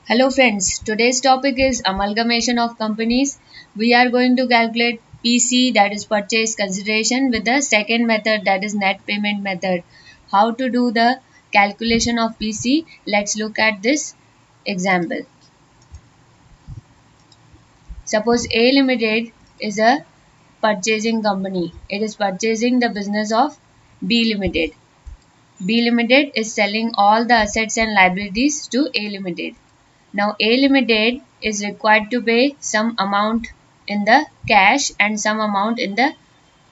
Hello friends, today's topic is amalgamation of companies. We are going to calculate PC, that is purchase consideration, with the second method, that is net payment method. How to do the calculation of PC? Let's look at this example. Suppose A Limited is a purchasing company. It is purchasing the business of B Limited. B Limited is selling all the assets and liabilities to A Limited. Now A Limited is required to pay some amount in the cash and some amount in the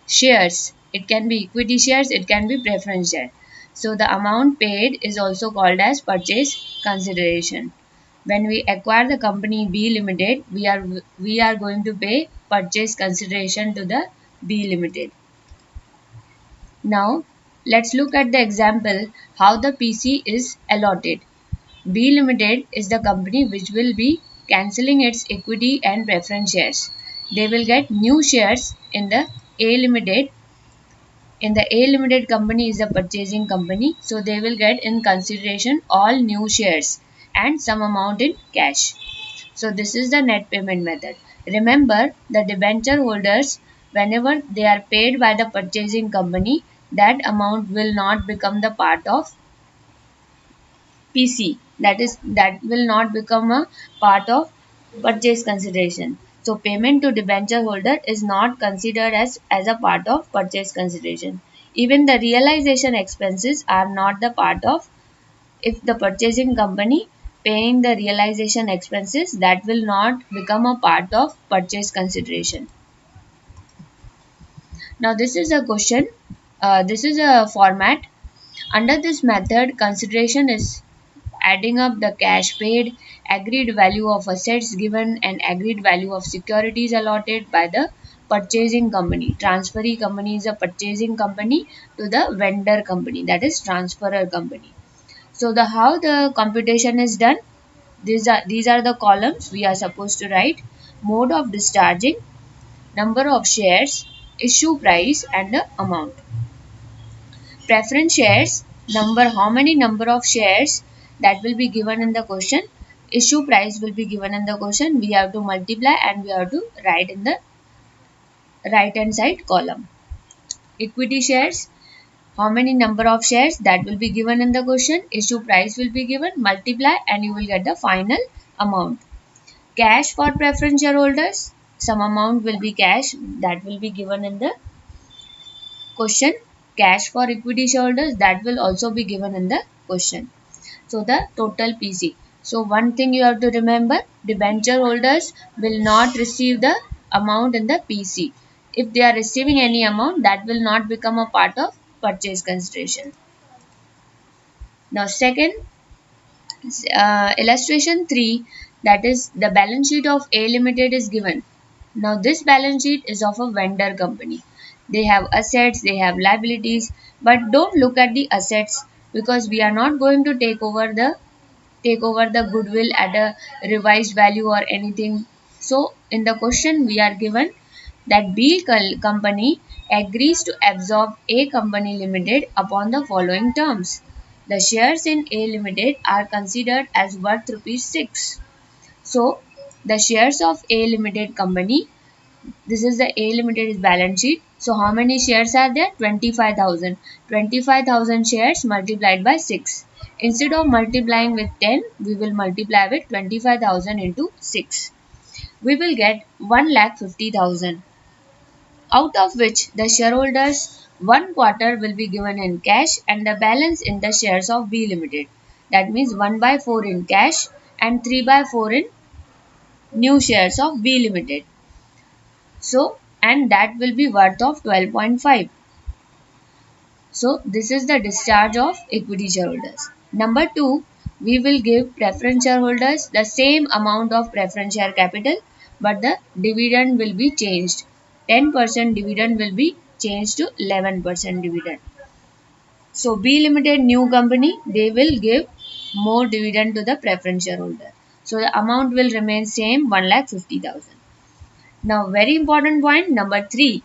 shares. It can be equity shares, it can be preference share. So the amount paid is also called as purchase consideration. When we acquire the company B Limited, we are going to pay purchase consideration to the B Limited. Now let's look at the example how the PC is allotted. B Limited is the company which will be cancelling its equity and preference shares. They will get new shares in the A Limited. In the A Limited company is the purchasing company, so they will get in consideration all new shares and some amount in cash. So this is the net payment method. Remember, the debenture holders, whenever they are paid by the purchasing company, that amount will not become the part of PC, that will not become a part of purchase consideration. So payment to debenture holder is not considered as a part of purchase consideration. Even the realization expenses are not the part of, if the purchasing company paying the realization expenses, that will not become a part of purchase consideration. Now this is a question, this is a format. Under this method, consideration is adding up the cash paid, agreed value of assets given, and agreed value of securities allotted by the purchasing company. Transferee company is a purchasing company to the vendor company, that is transferor company. So the how the computation is done, these are the columns we are supposed to write: mode of discharging, number of shares, issue price, and the amount. Preference shares, how many number of shares, that will be given in the question. Issue price will be given in the question. We have to multiply and we have to write in the right hand side column. Equity shares, how many number of shares, that will be given in the question. Issue price will be given, multiply and you will get the final amount. Cash for preference shareholders, some amount will be cash, that will be given in the question. Cash for equity shareholders, that will also be given in the question. So the total PC. So one thing you have to remember, debenture holders will not receive the amount in the PC. If they are receiving any amount, that will not become a part of purchase consideration. Now second, illustration 3, that is the balance sheet of A Limited is given. Now this balance sheet is of a vendor company. They have assets, they have liabilities, but don't look at the assets, because we are not going to take over the goodwill at a revised value or anything. So in the question we are given that B company agrees to absorb A company limited upon the following terms. The shares in A limited are considered as worth rupees 6. So the shares of A limited company, this is the A limited balance sheet. So how many shares are there? 25,000. 25,000 shares multiplied by 6. Instead of multiplying with 10, we will multiply with 25,000 into 6. We will get 1,50,000, out of which the shareholders 1/4 will be given in cash and the balance in the shares of B Limited. That means 1/4 in cash and 3/4 in new shares of B Limited. So, and that will be worth of 12.5. So, this is the discharge of equity shareholders. Number 2, we will give preference shareholders the same amount of preference share capital, but the dividend will be changed. 10% dividend will be changed to 11% dividend. So, B Limited new company, they will give more dividend to the preference shareholder. So, the amount will remain same, 1,50,000. Now, very important point number 3.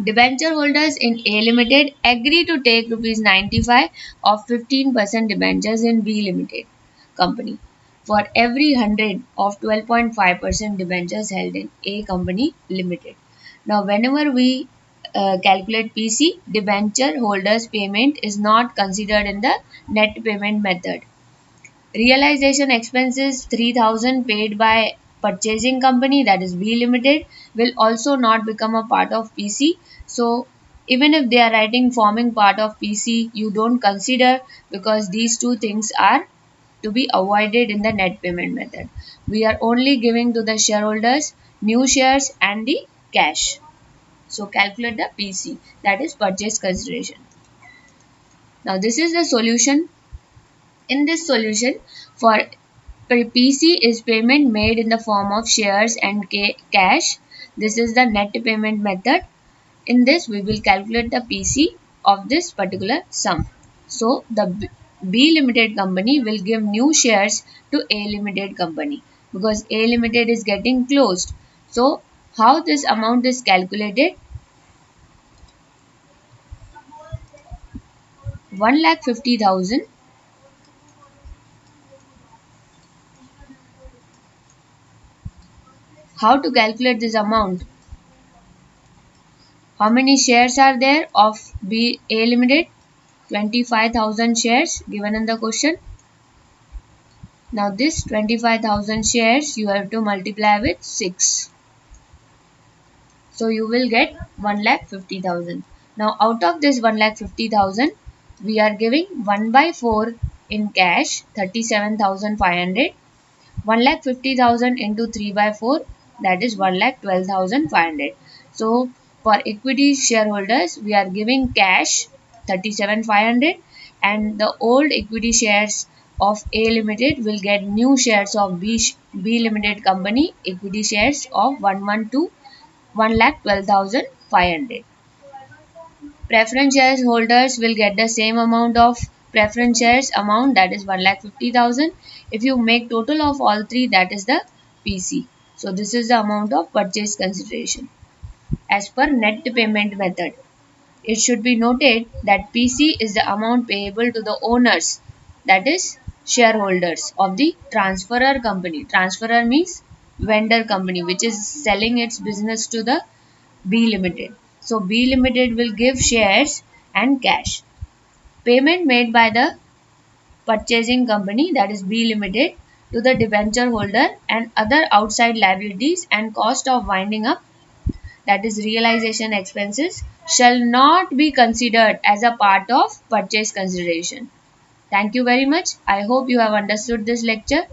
Debenture holders in A Limited agree to take rupees 95 of 15% debentures in B Limited company. for every 100 of 12.5% debentures held in A company limited. Now, whenever we calculate PC, debenture holders payment is not considered in the net payment method. Realization expenses 3000 paid by purchasing company, that is B limited, will also not become a part of PC. So even if they are writing forming part of PC, you don't consider, because these two things are to be avoided in the net payment method. We are only giving to the shareholders new shares and the cash. So calculate the PC, that is purchase consideration. Now this is the solution. In this solution, for PC is payment made in the form of shares and cash. This is the net payment method. In this, we will calculate the PC of this particular sum. So, the B limited company will give new shares to A limited company, because A limited is getting closed. So, how this amount is calculated? 1,50,000. How to calculate this amount? How many shares are there of B A limited? 25,000 shares given in the question. Now this 25,000 shares you have to multiply with 6. So you will get 1,50,000. Now out of this 1,50,000, we are giving 1 by 4 in cash, 37,500. 1,50,000 into 3 by 4, that is 1,12,500. So for equity shareholders, we are giving cash 37,500, and the old equity shares of A limited will get new shares of B limited company equity shares of 112 1,12,500. Preference shares holders will get the same amount of preference shares amount, that is 1,50,000. If you make total of all three, that is the PC. So this is the amount of purchase consideration as per net payment method. It should be noted that PC is the amount payable to the owners, that is shareholders of the transferor company. Transferor means vendor company which is selling its business to the B limited. So B limited will give shares and cash. Payment made by the purchasing company, that is B limited, to the debenture holder and other outside liabilities and cost of winding up, that is realization expenses, shall not be considered as a part of purchase consideration. Thank you very much. I hope you have understood this lecture.